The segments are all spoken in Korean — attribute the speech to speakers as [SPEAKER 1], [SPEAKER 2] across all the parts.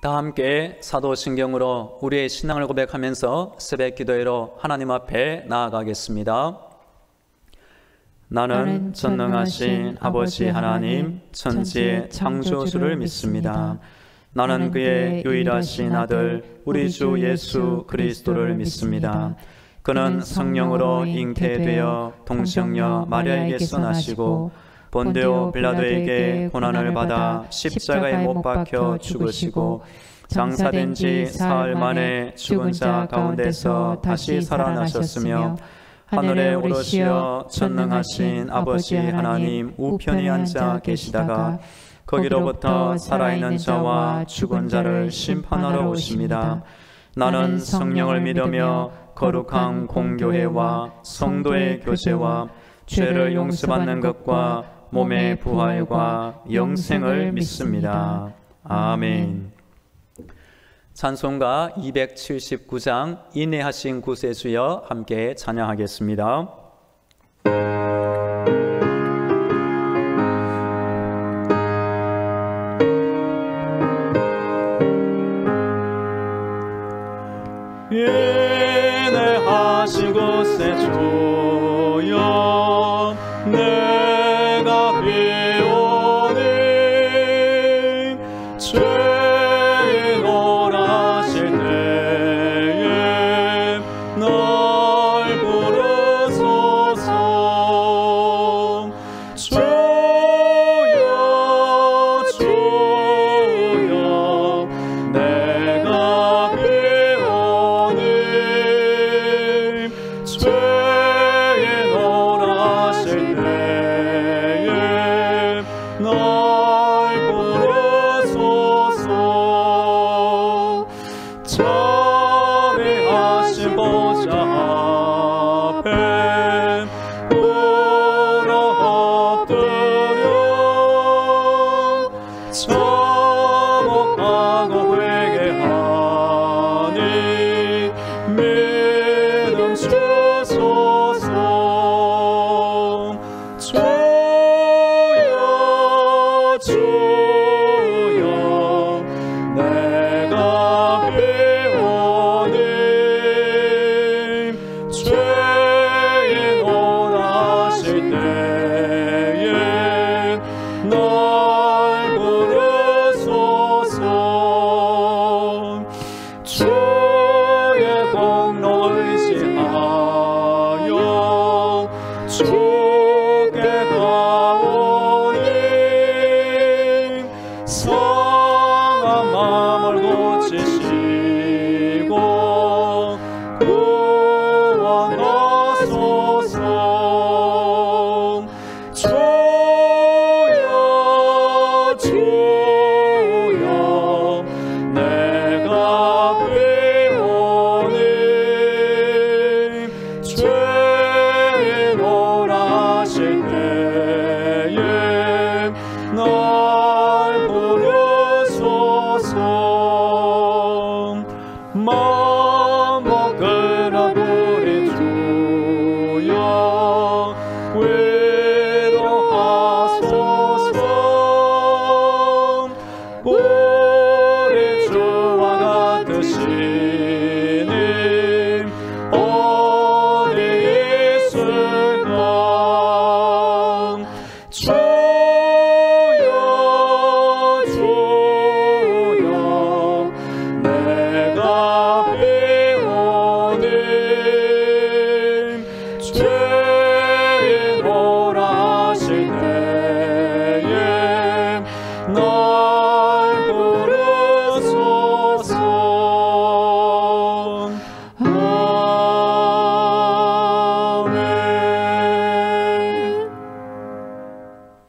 [SPEAKER 1] 다 함께 사도신경으로 우리의 신앙을 고백하면서 새벽 기도회로 하나님 앞에 나아가겠습니다. 나는 전능하신 아버지 하나님 천지의 창조주를 믿습니다. 나는 그의 유일하신 아들 우리 주 예수 그리스도를 믿습니다. 그는 성령으로 잉태되어 동정녀 마리아에게서 나시고 본디오 빌라도에게 고난을 받아 십자가에 못 박혀 죽으시고 장사된 지 사흘 만에 죽은 자 가운데서 다시 살아나셨으며 하늘에 오르시어 전능하신 아버지 하나님 우편에 앉아 계시다가 거기로부터 살아있는 자와 죽은 자를 심판하러 오십니다. 나는 성령을 믿으며 거룩한 공교회와 성도의 교제와 죄를 용서받는 것과 몸의 부활과 영생을 믿습니다. 아멘. 찬송가 279장 인내하신 구세주여 함께 찬양하겠습니다. 인내하신 구세주여 내가 비오니 죄인 오라실 때에 날 부르소서. 주여 주여 내가 비오니 죄인 오라실 때에 날 부르소서. 자비하신 보좌 앞에 울어 엎드려 자복하고 회개하니 믿음 주소서. 주여 주여 내가 비오니 죄인 오라실 때에 날 부르소서. 주의 공로 의지하여 주께 가오니 상한 마음을 고치시고 구원하소서. 주여 주여 내가 비오니 죄인 오라실 때에 날 부르소서. 만복 그라구리 주여 위로하소서. 우리 주와 같으신 님 어디 있을까. 주여 주여 내가 비오니 죄인 오라실 때에 날 부르소서. 아멘.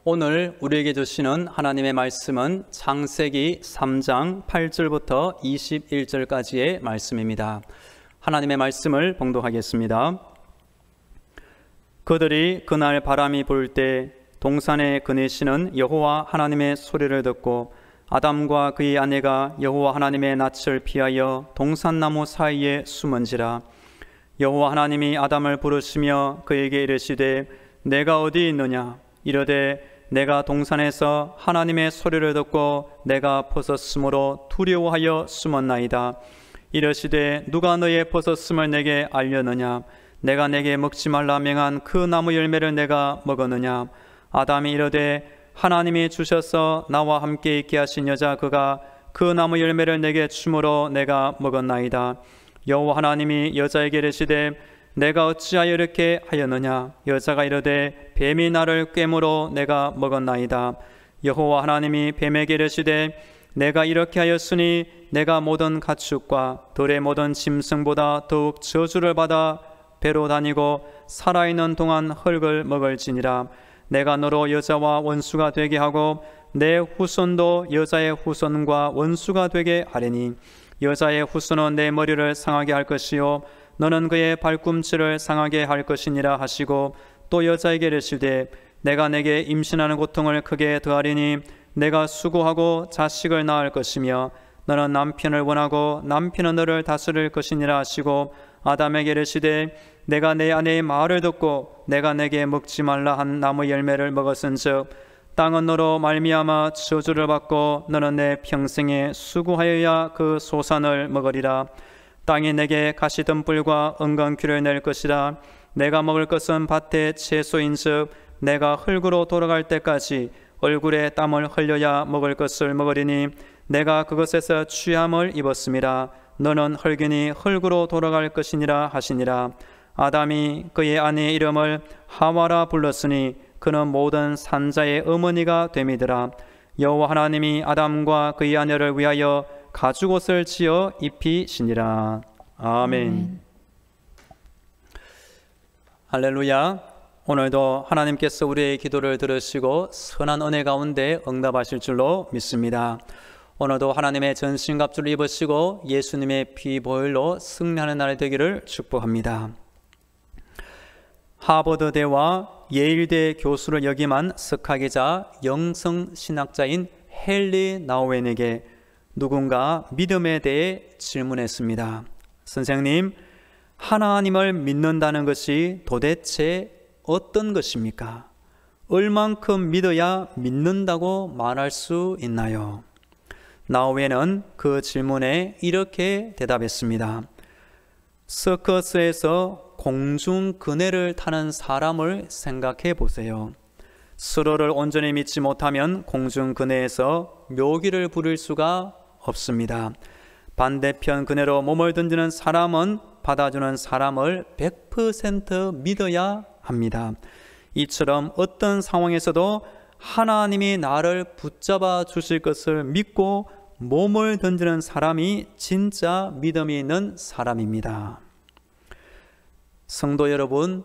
[SPEAKER 1] 오늘 우리에게 주시는 하나님의 말씀은 창세기 3장 8절부터 21절까지의 말씀입니다. 하나님의 말씀을 봉독하겠습니다. 그들이 그날 바람이 불 때 동산에 그네시는 여호와 하나님의 소리를 듣고 아담과 그의 아내가 여호와 하나님의 낯을 피하여 동산나무 사이에 숨은지라. 여호와 하나님이 아담을 부르시며 그에게 이르시되 내가 어디 있느냐. 이르되 내가 동산에서 하나님의 소리를 듣고 내가 벗었으므로 두려워하여 숨었나이다. 이르시되 누가 너의 벗었음을 내게 알렸느냐? 내가 내게 먹지 말라 명한 그 나무 열매를 내가 먹었느냐? 아담이 이르되 하나님이 주셔서 나와 함께 있게 하신 여자 그가 그 나무 열매를 내게 주므로 내가 먹었나이다. 여호와 하나님이 여자에게 이르시되 내가 어찌하여 이렇게 하였느냐? 여자가 이르되 뱀이 나를 꿰므로 내가 먹었나이다. 여호와 하나님이 뱀에게 이르시되 내가 이렇게 하였으니 내가 모든 가축과 들의 모든 짐승보다 더욱 저주를 받아 배로 다니고 살아있는 동안 흙을 먹을지니라. 내가 너로 여자와 원수가 되게 하고 내 후손도 여자의 후손과 원수가 되게 하리니 여자의 후손은 내 머리를 상하게 할 것이요 너는 그의 발꿈치를 상하게 할 것이니라 하시고 또 여자에게 이르시되 내가 내게 임신하는 고통을 크게 더하리니 내가 수고하고 자식을 낳을 것이며 너는 남편을 원하고 남편은 너를 다스릴 것이니라 하시고 아담에게 이르시되 내가 내 아내의 말을 듣고 내가 내게 먹지 말라 한 나무 열매를 먹었은즉 땅은 너로 말미암아 저주를 받고 너는 내 평생에 수고하여야 그 소산을 먹으리라. 땅이 내게 가시덤불과 은건귀를 낼 것이라. 내가 먹을 것은 밭의 채소인즉 내가 흙으로 돌아갈 때까지 얼굴에 땀을 흘려야 먹을 것을 먹으리니 내가 그것에서 취함을 입었음이라. 너는 흙이니 흙으로 돌아갈 것이니라 하시니라. 아담이 그의 아내의 이름을 하와라 불렀으니 그는 모든 산자의 어머니가 됨이더라. 여호와 하나님이 아담과 그의 아내를 위하여 가죽옷을 지어 입히시니라. 아멘. 할렐루야. 오늘도 하나님께서 우리의 기도를 들으시고 선한 은혜 가운데 응답하실 줄로 믿습니다. 오늘도 하나님의 전신갑주를 입으시고 예수님의 피 보혈로 승리하는 날이 되기를 축복합니다. 하버드대와 예일대 교수를 역임한 석학이자 영성신학자인 헨리 나우엔에게 누군가 믿음에 대해 질문했습니다. 선생님, 하나님을 믿는다는 것이 도대체 어떤 것입니까? 얼만큼 믿어야 믿는다고 말할 수 있나요? 나우엔은 그 질문에 이렇게 대답했습니다. 서커스에서 공중 그네를 타는 사람을 생각해 보세요. 서로를 온전히 믿지 못하면 공중 그네에서 묘기를 부릴 수가 없습니다. 반대편 그네로 몸을 던지는 사람은 받아주는 사람을 100% 믿어야 합니다. 이처럼 어떤 상황에서도 하나님이 나를 붙잡아 주실 것을 믿고 몸을 던지는 사람이 진짜 믿음이 있는 사람입니다. 성도 여러분,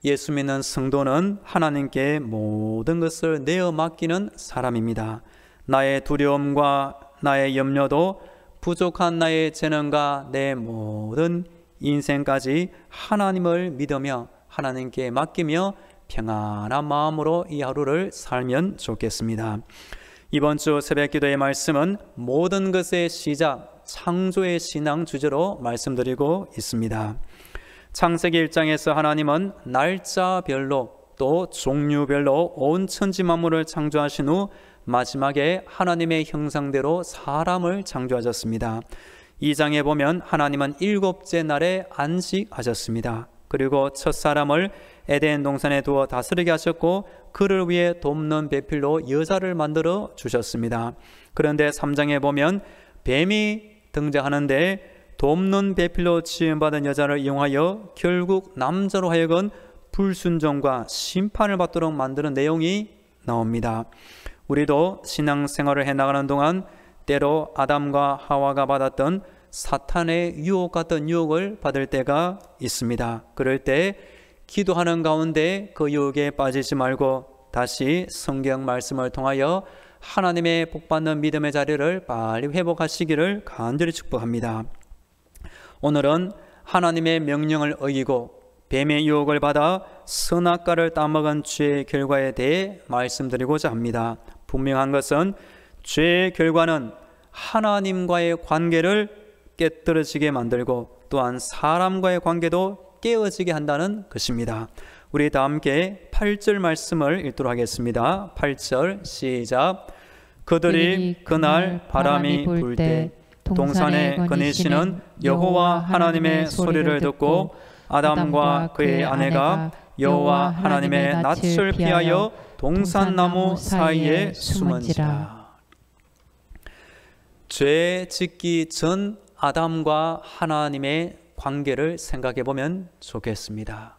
[SPEAKER 1] 예수 믿는 성도는 하나님께 모든 것을 내어 맡기는 사람입니다. 나의 두려움과 나의 염려도 부족한 나의 재능과 내 모든 인생까지 하나님을 믿으며 하나님께 맡기며 평안한 마음으로 이 하루를 살면 좋겠습니다. 이번 주 새벽기도의 말씀은 모든 것의 시작, 창조의 신앙 주제로 말씀드리고 있습니다. 창세기 1장에서 하나님은 날짜별로 또 종류별로 온 천지 만물을 창조하신 후 마지막에 하나님의 형상대로 사람을 창조하셨습니다. 2장에 보면 하나님은 7째 날에 안식하셨습니다. 그리고 첫 사람을 에덴 동산에 두어 다스리게 하셨고 그를 위해 돕는 배필로 여자를 만들어 주셨습니다. 그런데 3장에 보면 뱀이 등장하는데 돕는 배필로 지음받은 여자를 이용하여 결국 남자로 하여금 불순종과 심판을 받도록 만드는 내용이 나옵니다. 우리도 신앙생활을 해나가는 동안 때로 아담과 하와가 받았던 사탄의 유혹 같은 유혹을 받을 때가 있습니다. 그럴 때 기도하는 가운데 그 유혹에 빠지지 말고 다시 성경 말씀을 통하여 하나님의 복받는 믿음의 자리를 빨리 회복하시기를 간절히 축복합니다. 오늘은 하나님의 명령을 어기고 뱀의 유혹을 받아 선악과를 따먹은 죄의 결과에 대해 말씀드리고자 합니다. 분명한 것은 죄의 결과는 하나님과의 관계를 깨뜨려지게 만들고 또한 사람과의 관계도 깨어지게 한다는 것입니다. 우리 다 함께 8절 말씀을 읽도록 하겠습니다. 8절 시작. 그들이 그날 바람이 불 때 동산에 거니시는 여호와 하나님의 소리를 듣고 아담과 그의 아내가 여호와 하나님의 낯을 피하여 동산나무 사이에 숨은지라. 죄 짓기 전 아담과 하나님의 관계를 생각해 보면 좋겠습니다.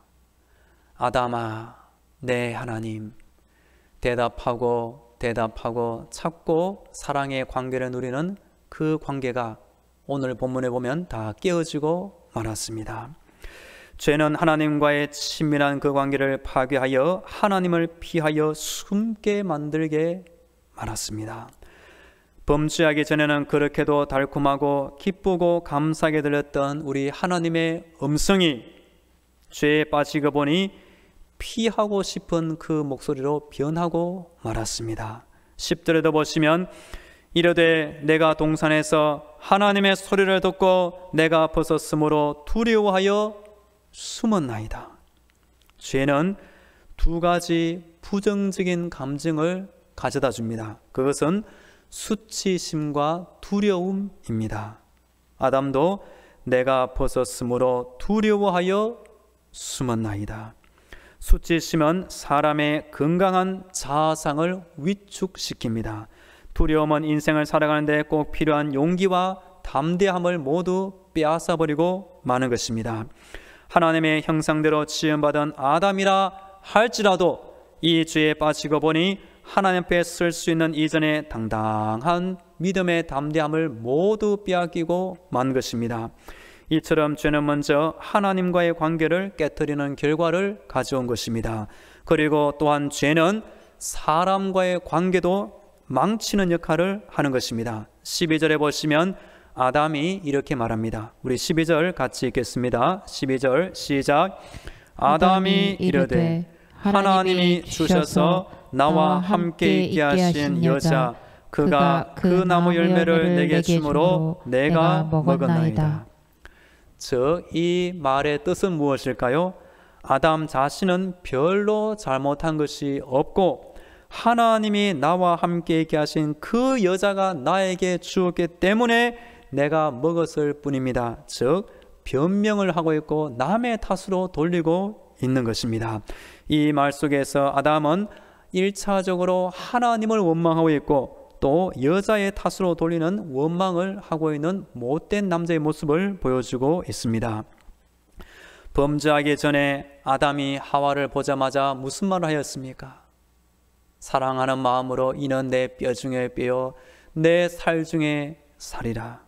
[SPEAKER 1] 아담아, 내 하나님. 대답하고 찾고 사랑의 관계를 누리는 그 관계가 오늘 본문에 보면 다 깨어지고 말았습니다. 죄는 하나님과의 친밀한 그 관계를 파괴하여 하나님을 피하여 숨게 만들게 말았습니다. 범죄하기 전에는 그렇게도 달콤하고 기쁘고 감사하게 들렸던 우리 하나님의 음성이 죄에 빠지고 보니 피하고 싶은 그 목소리로 변하고 말았습니다. 10절에도 보시면 이르되 내가 동산에서 하나님의 소리를 듣고 내가 벗었으므로 두려워하여 숨었나이다. 죄는 두 가지 부정적인 감정을 가져다 줍니다. 그것은 수치심과 두려움입니다. 아담도 내가 벗었으므로 두려워하여 숨었나이다. 수치심은 사람의 건강한 자아상을 위축시킵니다. 두려움은 인생을 살아가는 데 꼭 필요한 용기와 담대함을 모두 빼앗아버리고 마는 것입니다. 하나님의 형상대로 지음받은 아담이라 할지라도 이 죄에 빠지고 보니 하나님 앞에 설 수 있는 이전의 당당한 믿음의 담대함을 모두 빼앗기고 만 것입니다. 이처럼 죄는 먼저 하나님과의 관계를 깨뜨리는 결과를 가져온 것입니다. 그리고 또한 죄는 사람과의 관계도 망치는 역할을 하는 것입니다. 12절에 보시면 아담이 이렇게 말합니다. 우리 12절 같이 읽겠습니다. 12절 시작. 아담이 이르되 하나님이 주셔서 나와 함께 있게 하신 여자 그가 그 나무 열매를 내게 주므로 내가 먹었나이다. 즉 이 말의 뜻은 무엇일까요? 아담 자신은 별로 잘못한 것이 없고 하나님이 나와 함께 있게 하신 그 여자가 나에게 주었기 때문에 내가 먹었을 뿐입니다. 즉 변명을 하고 있고 남의 탓으로 돌리고 있는 것입니다. 이 말 속에서 아담은 1차적으로 하나님을 원망하고 있고 또 여자의 탓으로 돌리는 원망을 하고 있는 못된 남자의 모습을 보여주고 있습니다. 범죄하기 전에 아담이 하와를 보자마자 무슨 말을 하였습니까? 사랑하는 마음으로 이는 내 뼈 중에 뼈요 내 살 중에 살이라.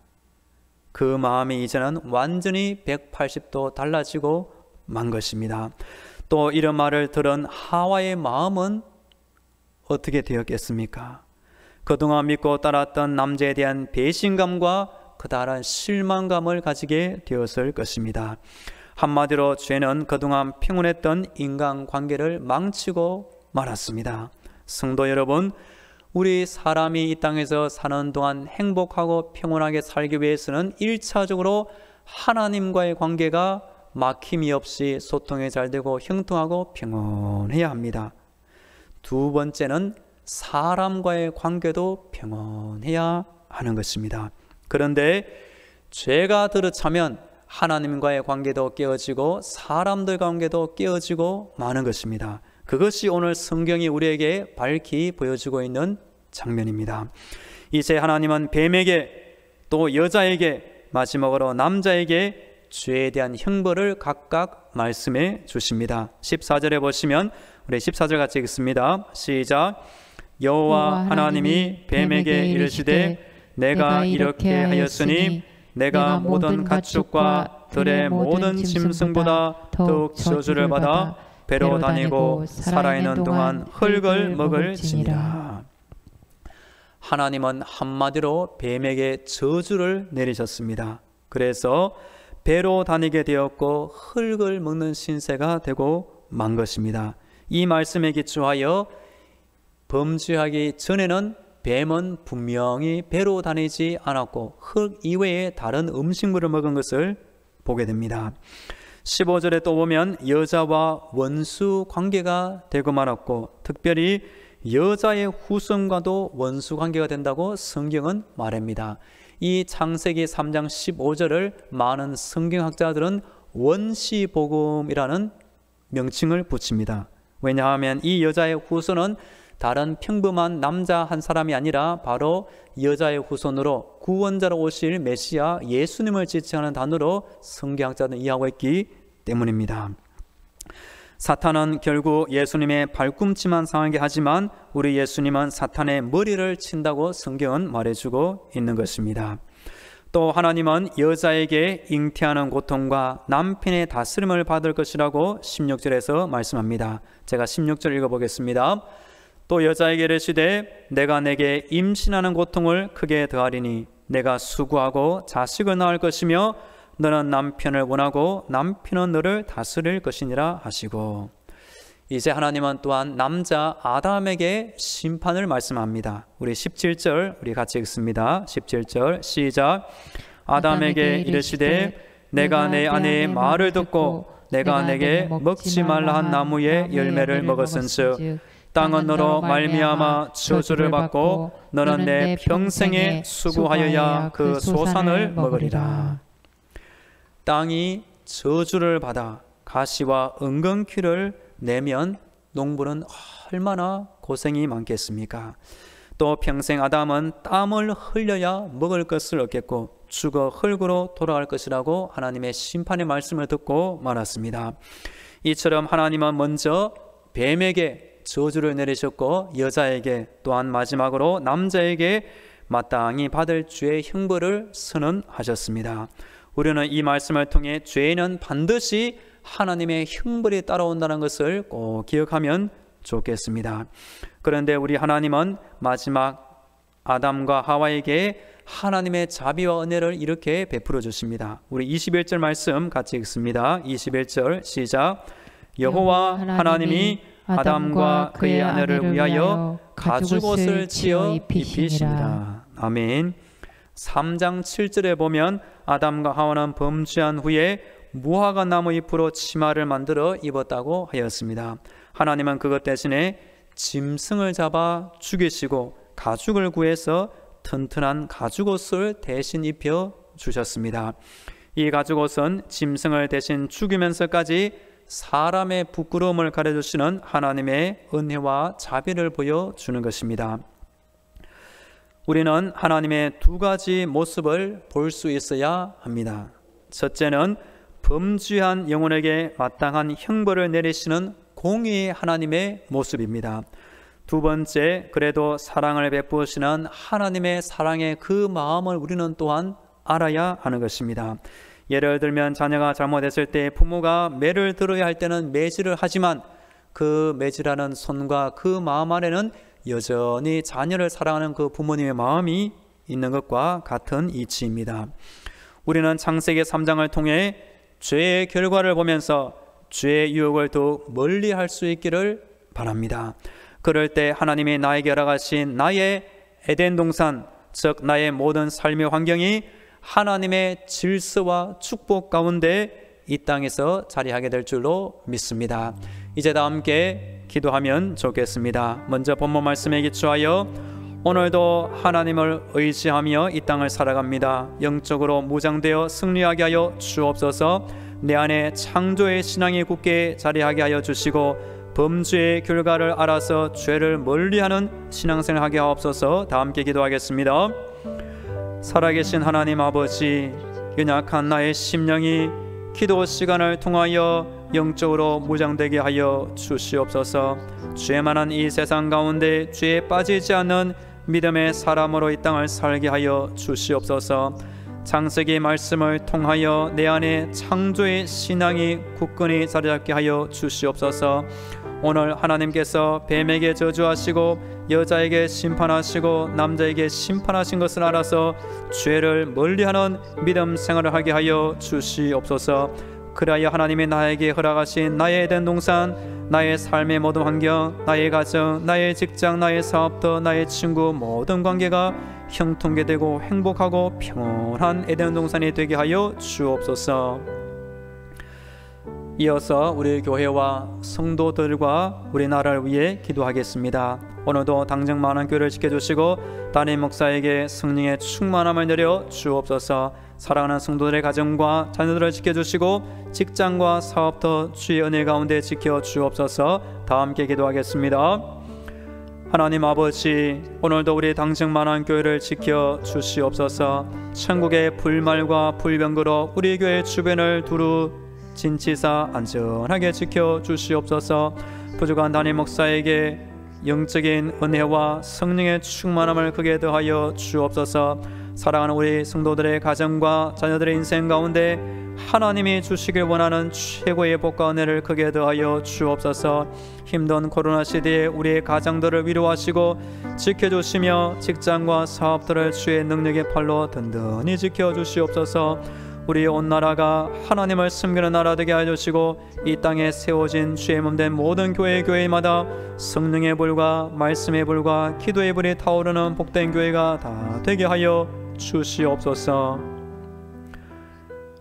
[SPEAKER 1] 그 마음이 이제는 완전히 180도 달라지고 만 것입니다. 또 이런 말을 들은 하와의 마음은 어떻게 되었겠습니까? 그동안 믿고 따랐던 남자에 대한 배신감과 그다란 실망감을 가지게 되었을 것입니다. 한마디로 죄는 그동안 평온했던 인간관계를 망치고 말았습니다. 성도 여러분, 우리 사람이 이 땅에서 사는 동안 행복하고 평온하게 살기 위해서는 1차적으로 하나님과의 관계가 막힘이 없이 소통이 잘 되고 형통하고 평온해야 합니다. 두 번째는 사람과의 관계도 평온해야 하는 것입니다. 그런데 죄가 들어차면 하나님과의 관계도 깨어지고 사람들 관계도 깨어지고 마는 것입니다. 그것이 오늘 성경이 우리에게 밝히 보여주고 있는 장면입니다. 이제 하나님은 뱀에게 또 여자에게 마지막으로 남자에게 죄에 대한 형벌을 각각 말씀해 주십니다. 14절에 보시면 우리 14절 같이 읽습니다. 시작. 여호와 하나님이 뱀에게 이르시되 내가 이렇게 하였으니 내가 모든 가축과 들의 모든 짐승보다 더욱 저주를 받아 배로 다니고 살아있는 동안 흙을 먹을지니라. 하나님은 한마디로 뱀에게 저주를 내리셨습니다. 그래서 배로 다니게 되었고 흙을 먹는 신세가 되고 만 것입니다. 이 말씀에 기초하여 범죄하기 전에는 뱀은 분명히 배로 다니지 않았고 흙 이외에 다른 음식물을 먹은 것을 보게 됩니다. 15절에 또 보면 여자와 원수 관계가 되고 말았고, 특별히 여자의 후손과도 원수 관계가 된다고 성경은 말합니다. 이 창세기 3장 15절을 많은 성경학자들은 원시복음이라는 명칭을 붙입니다. 왜냐하면 이 여자의 후손은 다른 평범한 남자 한 사람이 아니라 바로 여자의 후손으로 구원자로 오실 메시아 예수님을 지칭하는 단어로 성경학자들은 이해하고 있기 때문입니다. 사탄은 결국 예수님의 발꿈치만 상하게 하지만 우리 예수님은 사탄의 머리를 친다고 성경은 말해주고 있는 것입니다. 또 하나님은 여자에게 잉태하는 고통과 남편의 다스림을 받을 것이라고 16절에서 말씀합니다. 제가 16절 읽어보겠습니다. 또 여자에게 이르시되 내가 내게 임신하는 고통을 크게 더하리니 내가 수고하고 자식을 낳을 것이며 너는 남편을 원하고 남편은 너를 다스릴 것이니라 하시고, 이제 하나님은 또한 남자 아담에게 심판을 말씀합니다. 우리 17절 우리 같이 읽습니다. 17절 시작. 아담에게 이르시되 내가 내 아내의 말을 듣고 내가 내게 먹지 말라 한 나무의 열매를 먹었은즉 땅은 너로 말미암아 저주를 받고 너는 내 평생에 수고하여야 그 소산을 먹으리라. 땅이 저주를 받아 가시와 은근퀴를 내면 농부는 얼마나 고생이 많겠습니까? 또 평생 아담은 땀을 흘려야 먹을 것을 얻겠고 죽어 흙으로 돌아갈 것이라고 하나님의 심판의 말씀을 듣고 말았습니다. 이처럼 하나님은 먼저 뱀에게 저주를 내리셨고 여자에게 또한 마지막으로 남자에게 마땅히 받을 죄의 형벌을 선언하셨습니다. 우리는 이 말씀을 통해 죄는 반드시 하나님의 형벌이 따라온다는 것을 꼭 기억하면 좋겠습니다. 그런데 우리 하나님은 마지막 아담과 하와에게 하나님의 자비와 은혜를 이렇게 베풀어 주십니다. 우리 21절 말씀 같이 읽습니다. 21절 시작. 여호와 하나님이 아담과 그의 아내를 위하여 가죽옷을 지어 입히시니라. 아멘. 3장 7절에 보면 아담과 하와는 범죄한 후에 무화과 나무 잎으로 치마를 만들어 입었다고 하였습니다. 하나님은 그것 대신에 짐승을 잡아 죽이시고 가죽을 구해서 튼튼한 가죽옷을 대신 입혀 주셨습니다. 이 가죽옷은 짐승을 대신 죽이면서까지 사람의 부끄러움을 가려주시는 하나님의 은혜와 자비를 보여주는 것입니다. 우리는 하나님의 두 가지 모습을 볼 수 있어야 합니다. 첫째는 범죄한 영혼에게 마땅한 형벌을 내리시는 공의의 하나님의 모습입니다. 두 번째, 그래도 사랑을 베푸시는 하나님의 사랑의 그 마음을 우리는 또한 알아야 하는 것입니다. 예를 들면 자녀가 잘못했을 때 부모가 매를 들어야 할 때는 매질을 하지만 그 매질하는 손과 그 마음 안에는 여전히 자녀를 사랑하는 그 부모님의 마음이 있는 것과 같은 이치입니다. 우리는 창세기 3장을 통해 죄의 결과를 보면서 죄의 유혹을 더욱 멀리 할 수 있기를 바랍니다. 그럴 때 하나님이 나에게 허락하신 나의 에덴 동산, 즉 나의 모든 삶의 환경이 하나님의 질서와 축복 가운데 이 땅에서 자리하게 될 줄로 믿습니다. 이제 다 함께 기도하면 좋겠습니다. 먼저 본문 말씀에 기초하여 오늘도 하나님을 의지하며 이 땅을 살아갑니다. 영적으로 무장되어 승리하게 하여 주옵소서. 내 안에 창조의 신앙이 굳게 자리하게 하여 주시고 범죄의 결과를 알아서 죄를 멀리하는 신앙생활을 하게 하옵소서. 다 함께 기도하겠습니다. 살아계신 하나님 아버지, 연약한 나의 심령이 기도 시간을 통하여 영적으로 무장되게 하여 주시옵소서. 죄 많은 이 세상 가운데 죄에 빠지지 않는 믿음의 사람으로 이 땅을 살게 하여 주시옵소서. 창세기 말씀을 통하여 내 안에 창조의 신앙이 굳건히 자리잡게 하여 주시옵소서. 오늘 하나님께서 뱀에게 저주하시고 여자에게 심판하시고 남자에게 심판하신 것을 알아서 죄를 멀리하는 믿음 생활을 하게 하여 주시옵소서. 그리하여 하나님이 나에게 허락하신 나의 에덴 동산, 나의 삶의 모든 환경, 나의 가정, 나의 직장, 나의 사업터, 나의 친구 모든 관계가 형통케 되고 행복하고 평온한 에덴 동산이 되게 하여 주옵소서. 이어서 우리 교회와 성도들과 우리나라를 위해 기도하겠습니다. 오늘도 당정 많은 교회를 지켜주시고 담임 목사에게 성령의 충만함을 내려 주옵소서. 사랑하는 성도들의 가정과 자녀들을 지켜주시고 직장과 사업도 주의 은혜 가운데 지켜주옵소서. 다 함께 기도하겠습니다. 하나님 아버지, 오늘도 우리 당정만한 교회를 지켜주시옵소서. 천국의 불말과 불병거로 우리 교회 주변을 두루 진치사 안전하게 지켜주시옵소서. 부족한 담임 목사에게 영적인 은혜와 성령의 충만함을 크게 더하여 주옵소서. 사랑하는 우리 성도들의 가정과 자녀들의 인생 가운데 하나님이 주시길 원하는 최고의 복과 은혜를 크게 더하여 주옵소서. 힘든 코로나 시대에 우리의 가정들을 위로하시고 지켜주시며 직장과 사업들을 주의 능력의 팔로 든든히 지켜주시옵소서. 우리 온 나라가 하나님을 섬기는 나라 되게 해주시고 이 땅에 세워진 주의 몸된 모든 교회마다 성령의 불과 말씀의 불과 기도의 불이 타오르는 복된 교회가 다 되게 하여 주시옵소서.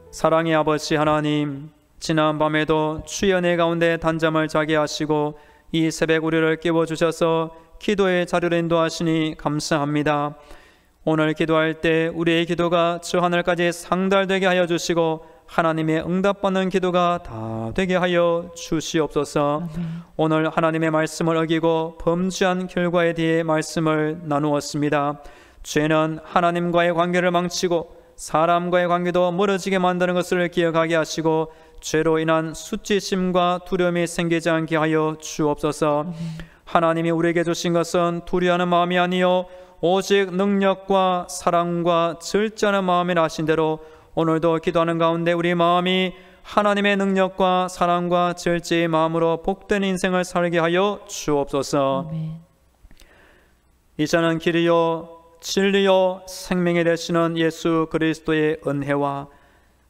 [SPEAKER 1] 사랑의 아버지 하나님, 지난 밤에도 주의 은혜 가운데 단잠을 자게 하시고 이 새벽 우리를 깨워주셔서 기도의 자리로 인도하시니 감사합니다. 오늘 기도할 때 우리의 기도가 저 하늘까지 상달되게 하여 주시고 하나님의 응답받는 기도가 다 되게 하여 주시옵소서. 오늘 하나님의 말씀을 어기고 범죄한 결과에 대해 말씀을 나누었습니다. 죄는 하나님과의 관계를 망치고 사람과의 관계도 멀어지게 만드는 것을 기억하게 하시고 죄로 인한 수치심과 두려움이 생기지 않게 하여 주옵소서. 하나님이 우리에게 주신 것은 두려워하는 마음이 아니요 오직 능력과 사랑과 절제하는 마음이라 하신 대로 오늘도 기도하는 가운데 우리 마음이 하나님의 능력과 사랑과 절제의 마음으로 복된 인생을 살게 하여 주옵소서. 이제는 길이요 진리요 생명이 되시는 예수 그리스도의 은혜와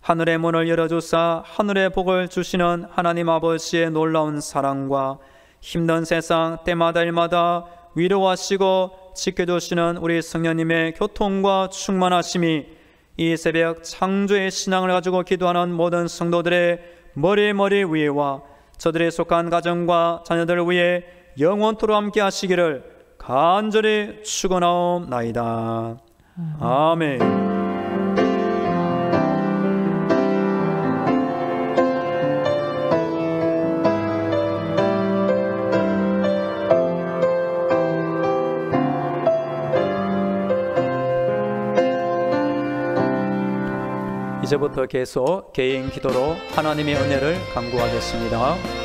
[SPEAKER 1] 하늘의 문을 열어주사 하늘의 복을 주시는 하나님 아버지의 놀라운 사랑과 힘든 세상 때마다 일마다 위로하시고 지켜주시는 우리 성령님의 교통과 충만하심이 이 새벽 창조의 신앙을 가지고 기도하는 모든 성도들의 머리 위에와 저들의 속한 가정과 자녀들을 위해 영원토록 함께 하시기를 간절히 축원하옵나이다. 아멘. 이제부터 계속 개인 기도로 하나님의 은혜를 간구하겠습니다.